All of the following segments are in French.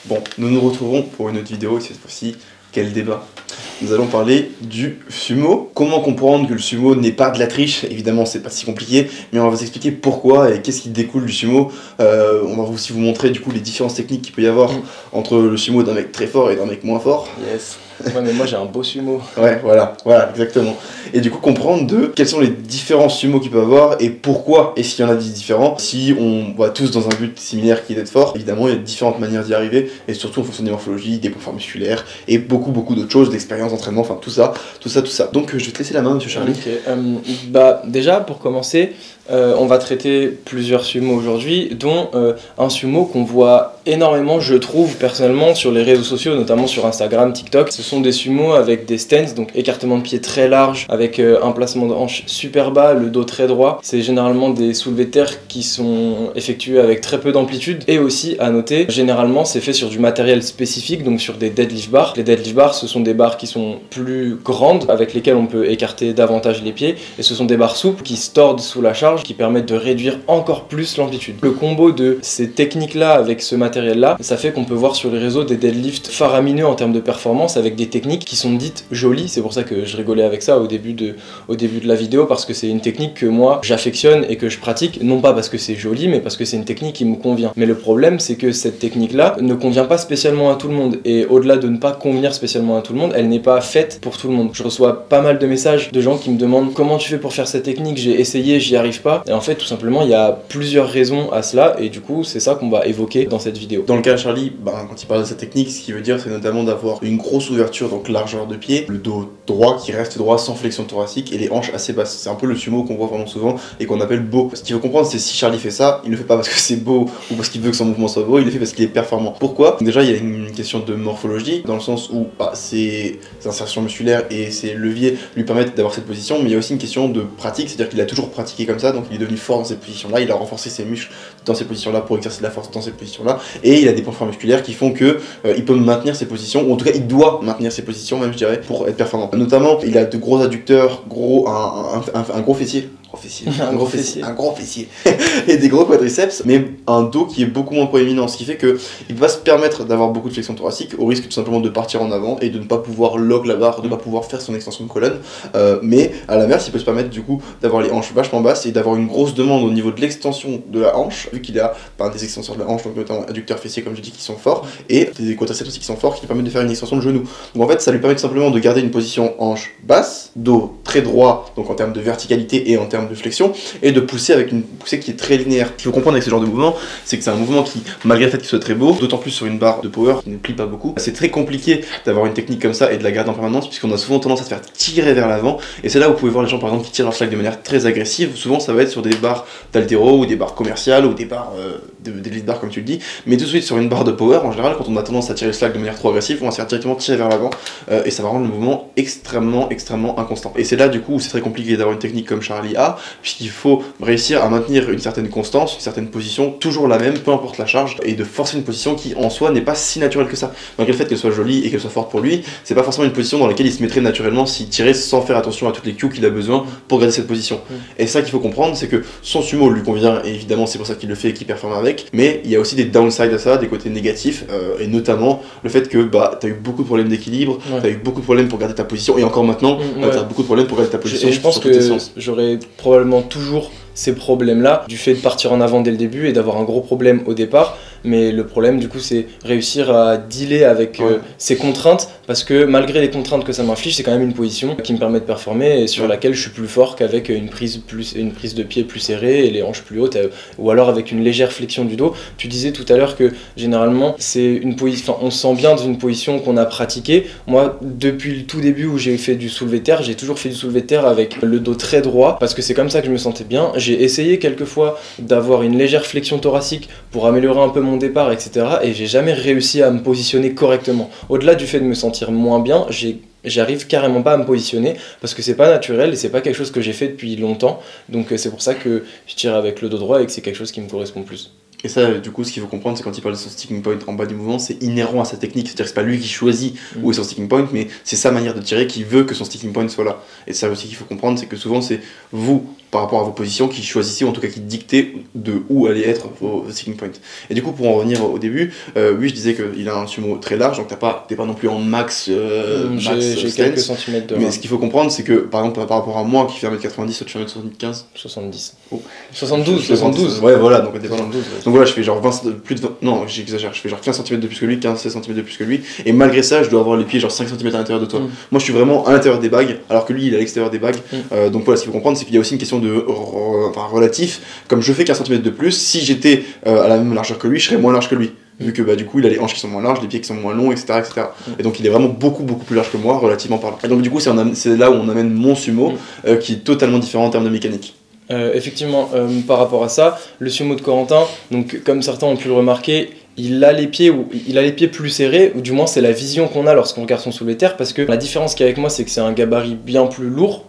Bon, nous nous retrouvons pour une autre vidéo et cette fois-ci, quel débat? Nous allons parler du sumo. Comment comprendre que le sumo n'est pas de la triche? Évidemment, c'est pas si compliqué, mais on va vous expliquer pourquoi et qu'est-ce qui découle du sumo. On va aussi vous montrer du coup les différences techniques qu'il peut y avoir entre le sumo d'un mec très fort et d'un mec moins fort. Yes. Ouais, mais moi j'ai un beau sumo. Ouais, voilà, exactement. Et du coup, comprendre quels sont les différents sumo qu'il peut avoir et pourquoi, et s'il y en a des différents. Si on va tous dans un but similaire qui est d'être fort, évidemment, il y a différentes manières d'y arriver, et surtout en fonction des morphologies, des points forts musculaires, et beaucoup d'autres choses, d'expérience, d'entraînement, enfin tout ça. Donc je vais te laisser la main, monsieur Charlie. Bah, déjà, pour commencer, on va traiter plusieurs sumos aujourd'hui, dont un sumo qu'on voit énormément, je trouve personnellement, sur les réseaux sociaux, notamment sur Instagram, TikTok. Ce sont des sumos avec des stances, donc écartement de pied très large, avec un placement de hanche super bas, le dos très droit. C'est généralement des soulevés de terre qui sont effectués avec très peu d'amplitude. Et aussi, à noter, généralement c'est fait sur du matériel spécifique, donc sur des deadlift bars. Les deadlift bars, ce sont des barres qui sont plus grandes, avec lesquelles on peut écarter davantage les pieds. Et ce sont des barres souples qui se tordent sous la charge, qui permettent de réduire encore plus l'amplitude. Le combo de ces techniques-là avec ce matériel-là, ça fait qu'on peut voir sur les réseaux des deadlifts faramineux en termes de performance, avec des techniques qui sont dites jolies. C'est pour ça que je rigolais avec ça au début de la vidéo, parce que c'est une technique que moi j'affectionne et que je pratique, non pas parce que c'est joli, mais parce que c'est une technique qui me convient. Mais le problème, c'est que cette technique-là ne convient pas spécialement à tout le monde, et au-delà de ne pas convenir spécialement à tout le monde, elle n'est pas faite pour tout le monde. Je reçois pas mal de messages de gens qui me demandent comment tu fais pour faire cette technique, j'ai essayé, j'y arrive pas. Et en fait, tout simplement, il y a plusieurs raisons à cela, et du coup, c'est ça qu'on va évoquer dans cette vidéo. Dans le cas de Charlie, quand il parle de cette technique, ce qu'il veut dire, c'est notamment d'avoir une grosse ouverture, donc largeur de pied, le dos droit qui reste droit sans flexion thoracique et les hanches assez basses. C'est un peu le sumo qu'on voit vraiment souvent et qu'on appelle beau. Ce qu'il faut comprendre, c'est si Charlie fait ça, il le fait pas parce que c'est beau ou parce qu'il veut que son mouvement soit beau, il le fait parce qu'il est performant. Pourquoi? Déjà, il y a une question de morphologie, dans le sens où ses insertions musculaires et ses leviers lui permettent d'avoir cette position, mais il y a aussi une question de pratique, c'est-à-dire qu'il a toujours pratiqué comme ça, donc il est devenu fort dans ces positions-là, il a renforcé ses muscles dans ces positions-là pour exercer de la force dans ces positions-là, et il a des points forts musculaires qui font que il peut maintenir ses positions, ou en tout cas il doit maintenir ses positions même, je dirais, pour être performant. Notamment, il a de gros adducteurs, un gros fessier. Un gros fessier et des gros quadriceps, mais un dos qui est beaucoup moins proéminent, ce qui fait que il va se permettre d'avoir beaucoup de flexion thoracique au risque tout simplement de partir en avant et de ne pas pouvoir log la barre, de ne pas pouvoir faire son extension de colonne, mais à l'inverse il peut se permettre du coup d'avoir les hanches vachement basses et d'avoir une grosse demande au niveau de l'extension de la hanche, vu qu'il a des extenseurs de la hanche, donc notamment adducteurs fessiers comme je dis qui sont forts, et des quadriceps aussi qui sont forts qui permettent de faire une extension de genou. Donc en fait ça lui permet tout simplement de garder une position hanche basse, dos très droit, donc en termes de verticalité et en termes de flexion, et de pousser avec une poussée qui est très linéaire. Ce qu'il faut comprendre avec ce genre de mouvement, c'est que c'est un mouvement qui, malgré le fait qu'il soit très beau, d'autant plus sur une barre de power qui ne plie pas beaucoup, c'est très compliqué d'avoir une technique comme ça et de la garder en permanence, puisqu'on a souvent tendance à se faire tirer vers l'avant, et c'est là où vous pouvez voir les gens par exemple qui tirent leur slack de manière très agressive. Souvent ça va être sur des barres d'haltéro ou des barres commerciales ou des barres d'élite bar comme tu le dis, mais tout de suite sur une barre de power, en général quand on a tendance à tirer le slack de manière trop agressive, on va se faire directement tirer vers l'avant, et ça va rendre le mouvement extrêmement inconstant. Et c'est là du coup où c'est très compliqué d'avoir une technique comme Charlie a, puisqu'il faut réussir à maintenir une certaine constance, une certaine position, toujours la même, peu importe la charge, et de forcer une position qui en soi n'est pas si naturelle que ça. Malgré le fait qu'elle soit jolie et qu'elle soit forte pour lui, c'est pas forcément une position dans laquelle il se mettrait naturellement s'il tirait sans faire attention à toutes les cues qu'il a besoin pour garder cette position. Et ça qu'il faut comprendre, c'est que son sumo lui convient, et évidemment c'est pour ça qu'il le fait et qu'il performe avec, mais il y a aussi des downsides à ça, des côtés négatifs, et notamment le fait que t'as eu beaucoup de problèmes d'équilibre, t'as eu beaucoup de problèmes pour garder ta position, et encore maintenant, t'as beaucoup de problèmes pour garder ta position. Et je pense que j'aurais probablement toujours ces problèmes-là, du fait de partir en avant dès le début et d'avoir un gros problème au départ. Mais le problème du coup c'est réussir à dealer avec ces contraintes, parce que malgré les contraintes que ça m'inflige, c'est quand même une position qui me permet de performer et sur laquelle je suis plus fort qu'avec une prise de pied plus serrée et les hanches plus hautes, ou alors avec une légère flexion du dos. Tu disais tout à l'heure que généralement c'est une position, on se sent bien dans une position qu'on a pratiquée. Moi depuis le tout début où j'ai fait du soulevé de terre, j'ai toujours fait du soulevé de terre avec le dos très droit, parce que c'est comme ça que je me sentais bien. J'ai essayé quelques fois d'avoir une légère flexion thoracique pour améliorer un peu mon départ, etc. Et j'ai jamais réussi à me positionner correctement. Au-delà du fait de me sentir moins bien, j'arrive carrément pas à me positionner parce que c'est pas naturel et c'est pas quelque chose que j'ai fait depuis longtemps. Donc c'est pour ça que je tire avec le dos droit et que c'est quelque chose qui me correspond plus. Et ça, du coup, ce qu'il faut comprendre, c'est quand il parle de son sticking point en bas du mouvement, c'est inhérent à sa technique. C'est-à-dire que c'est pas lui qui choisit où est son sticking point, mais c'est sa manière de tirer qui veut que son sticking point soit là. Et ça aussi qu'il faut comprendre, c'est que souvent, c'est vous, par rapport à vos positions, qui choisissez, ou en tout cas qui dictez de où allaient être vos sticking points. Et du coup, pour en revenir au début, oui, je disais qu'il a un sumo très large, donc t'es pas non plus en max. J'ai quelques centimètres de. Mais ce qu'il faut comprendre, c'est que par exemple, par rapport à moi qui fait 1m90, toi tu fais 1m75. 70. Oh. 72. Ouais, voilà, donc t'es pas loin. 72, ouais. Donc voilà, je fais genre 20, plus de 20, non, j'exagère, je fais genre 15 cm de plus que lui, 15-16 cm de plus que lui, et malgré ça, je dois avoir les pieds genre 5 cm à l'intérieur de toi. Moi, je suis vraiment à l'intérieur des bagues, alors que lui, il est à l'extérieur des bagues. Donc voilà, ce qu'il faut comprendre, c'est qu'il y a aussi une question de relatif. Comme je fais 15 cm de plus, si j'étais à la même largeur que lui, je serais moins large que lui. Vu que du coup il a les hanches qui sont moins larges, les pieds qui sont moins longs, etc. Et donc il est vraiment beaucoup plus large que moi, relativement parlant. Et donc du coup c'est là où on amène mon sumo, qui est totalement différent en termes de mécanique. Effectivement, par rapport à ça, le sumo de Corentin, donc comme certains ont pu le remarquer, il a les pieds plus serrés, ou du moins c'est la vision qu'on a lorsqu'on regarde son soulevé de terre, parce que la différence qu'il y a avec moi, c'est que c'est un gabarit bien plus lourd.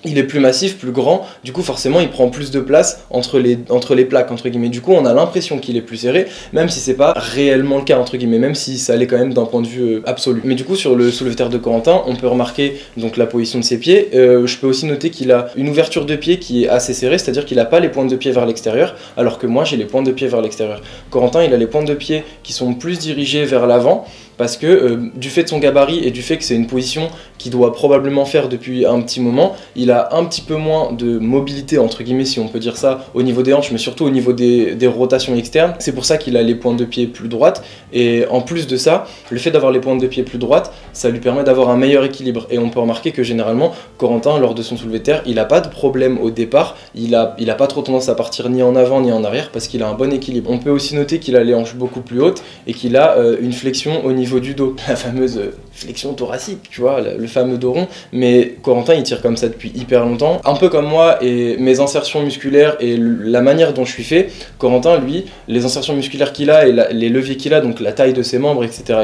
Il est plus massif, plus grand, du coup forcément il prend plus de place entre les plaques entre guillemets. Du coup on a l'impression qu'il est plus serré, même si c'est pas réellement le cas entre guillemets, même si ça l'est quand même d'un point de vue absolu. Mais du coup sur le soulevé de terre de Corentin, on peut remarquer donc la position de ses pieds. Je peux aussi noter qu'il a une ouverture de pied qui est assez serrée, c'est-à-dire qu'il a pas les pointes de pied vers l'extérieur, alors que moi j'ai les pointes de pied vers l'extérieur. Corentin il a les pointes de pied qui sont plus dirigées vers l'avant, parce que du fait de son gabarit et du fait que c'est une position qu'il doit probablement faire depuis un petit moment, il a un petit peu moins de mobilité entre guillemets si on peut dire ça au niveau des hanches, mais surtout au niveau des rotations externes. C'est pour ça qu'il a les pointes de pied plus droites, et en plus de ça, le fait d'avoir les pointes de pied plus droites, ça lui permet d'avoir un meilleur équilibre. Et on peut remarquer que généralement Corentin, lors de son soulevé de terre, il a pas de problème au départ, il a pas trop tendance à partir ni en avant ni en arrière parce qu'il a un bon équilibre. On peut aussi noter qu'il a les hanches beaucoup plus hautes et qu'il a une flexion au niveau du dos, la fameuse flexion thoracique, tu vois, le fameux dos rond. Mais Corentin il tire comme ça depuis hyper longtemps, un peu comme moi, et mes insertions musculaires et la manière dont je suis fait. Corentin lui, les insertions musculaires qu'il a et les leviers qu'il a, donc la taille de ses membres, etc.,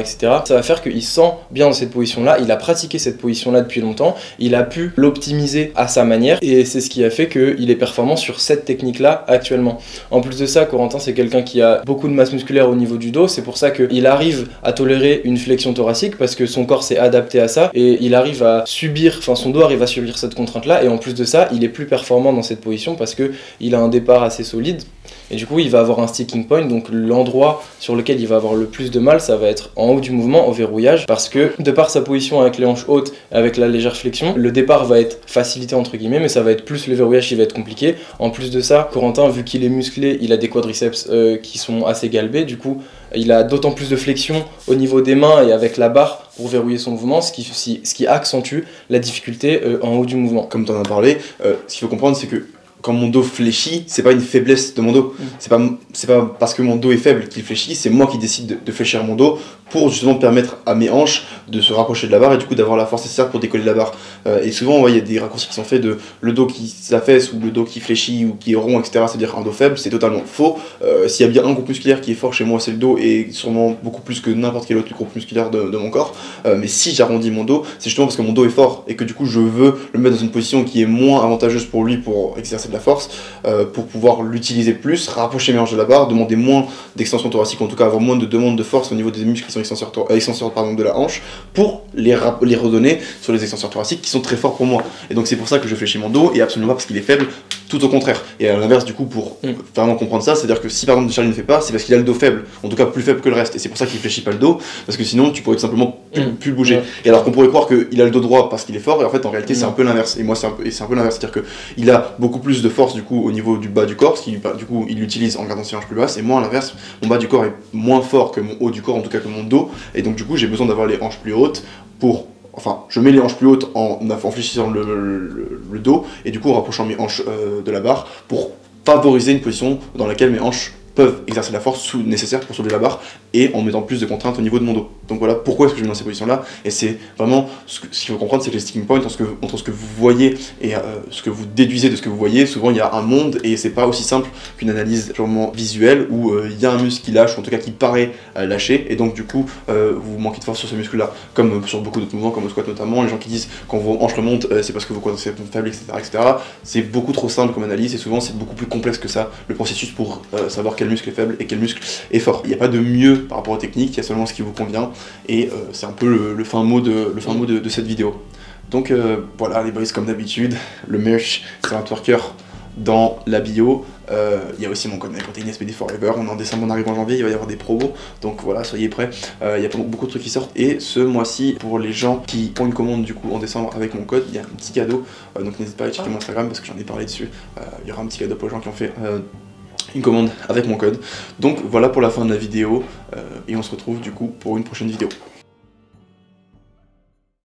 ça va faire qu'il sent bien dans cette position là, il a pratiqué cette position là depuis longtemps, il a pu l'optimiser à sa manière, et c'est ce qui a fait qu'il est performant sur cette technique là actuellement. En plus de ça, Corentin c'est quelqu'un qui a beaucoup de masse musculaire au niveau du dos, c'est pour ça qu'il arrive à tolérer une flexion thoracique parce que son corps s'est adapté à ça, et il arrive à subir, enfin son dos arrive à subir cette contrainte là, et en plus de ça il est plus performant dans cette position parce que il a un départ assez solide, et du coup il va avoir un sticking point, donc l'endroit sur lequel il va avoir le plus de mal, ça va être en haut du mouvement, au verrouillage, parce que de par sa position avec les hanches hautes, avec la légère flexion, le départ va être facilité entre guillemets, mais ça va être plus le verrouillage qui va être compliqué. En plus de ça, Corentin, vu qu'il est musclé, il a des quadriceps qui sont assez galbés, du coup il a d'autant plus de flexion au niveau des mains et avec la barre pour verrouiller son mouvement, ce qui accentue la difficulté en haut du mouvement. Comme tu en as parlé, ce qu'il faut comprendre, c'est que quand mon dos fléchit, c'est pas une faiblesse de mon dos. C'est pas parce que mon dos est faible qu'il fléchit, c'est moi qui décide de fléchir mon dos pour justement permettre à mes hanches de se rapprocher de la barre et du coup d'avoir la force nécessaire pour décoller la barre. Et souvent, il y a des raccourcis qui sont faits de le dos qui s'affaisse ou le dos qui fléchit ou qui est rond, etc. C'est-à-dire un dos faible, c'est totalement faux. S'il y a bien un groupe musculaire qui est fort chez moi, c'est le dos, et sûrement beaucoup plus que n'importe quel autre groupe musculaire de mon corps. Mais si j'arrondis mon dos, c'est justement parce que mon dos est fort et que du coup je veux le mettre dans une position qui est moins avantageuse pour lui pour exercer de la force, pour pouvoir l'utiliser plus, rapprocher mes hanches de la barre, demander moins d'extension thoracique, en tout cas avoir moins de demande de force au niveau des muscles qui sont extenseurs de la hanche, pour les redonner sur les extenseurs thoraciques qui sont très forts pour moi. Et donc c'est pour ça que je fléchis mon dos, et absolument pas parce qu'il est faible, tout au contraire. Et à l'inverse, du coup, pour vraiment comprendre ça, c'est-à-dire que si par exemple Charlie ne fait pas, c'est parce qu'il a le dos faible, en tout cas plus faible que le reste, et c'est pour ça qu'il fléchit pas le dos, parce que sinon tu pourrais tout simplement plus le bouger. Et alors qu'on pourrait croire qu'il a le dos droit parce qu'il est fort, et en fait en réalité c'est un peu l'inverse. Et moi c'est un peu l'inverse, c'est-à-dire qu'il a beaucoup plus de force du coup au niveau du bas du corps, ce qui du coup il l'utilise en gardant ses hanches plus basses, et moi à l'inverse, mon bas du corps est moins fort que mon haut du corps, en tout cas que mon dos, et donc du coup j'ai besoin d'avoir les hanches plus hautes pour... Enfin, je mets les hanches plus hautes en fléchissant le dos, et du coup en rapprochant mes hanches de la barre pour favoriser une position dans laquelle mes hanches peuvent exercer la force nécessaire pour soulever la barre et en mettant plus de contraintes au niveau de mon dos. Donc voilà pourquoi est-ce que je me mets dans ces positions-là, et c'est vraiment ce qu'il faut comprendre, c'est que les sticking points, entre ce que vous voyez et ce que vous déduisez de ce que vous voyez, souvent il y a un monde, et c'est pas aussi simple qu'une analyse purement visuelle où il y a un muscle qui lâche, ou en tout cas qui paraît lâcher, et donc du coup vous manquez de force sur ce muscle-là, comme sur beaucoup d'autres mouvements, comme au squat notamment. Les gens qui disent quand vos hanches remontent, c'est parce que vos quadriceps sont faibles, etc. C'est beaucoup trop simple comme analyse, et souvent c'est beaucoup plus complexe que ça, le processus pour savoir quel muscle est faible et quel muscle est fort. Il n'y a pas de mieux par rapport aux techniques, il y a seulement ce qui vous convient, et c'est un peu le fin mot de cette vidéo. Donc voilà les boys, comme d'habitude, le merch c'est un twerker dans la bio. Il y a aussi mon code protéine SPD Forever. On est en décembre, on arrive en janvier, il va y avoir des promos, donc voilà, soyez prêts. Il y a beaucoup de trucs qui sortent, et ce mois-ci, pour les gens qui font une commande du coup en décembre avec mon code, il y a un petit cadeau, donc n'hésite pas à checker mon Instagram parce que j'en ai parlé dessus. Il y aura un petit cadeau pour les gens qui ont fait une commande avec mon code. Donc voilà pour la fin de la vidéo, et on se retrouve du coup pour une prochaine vidéo.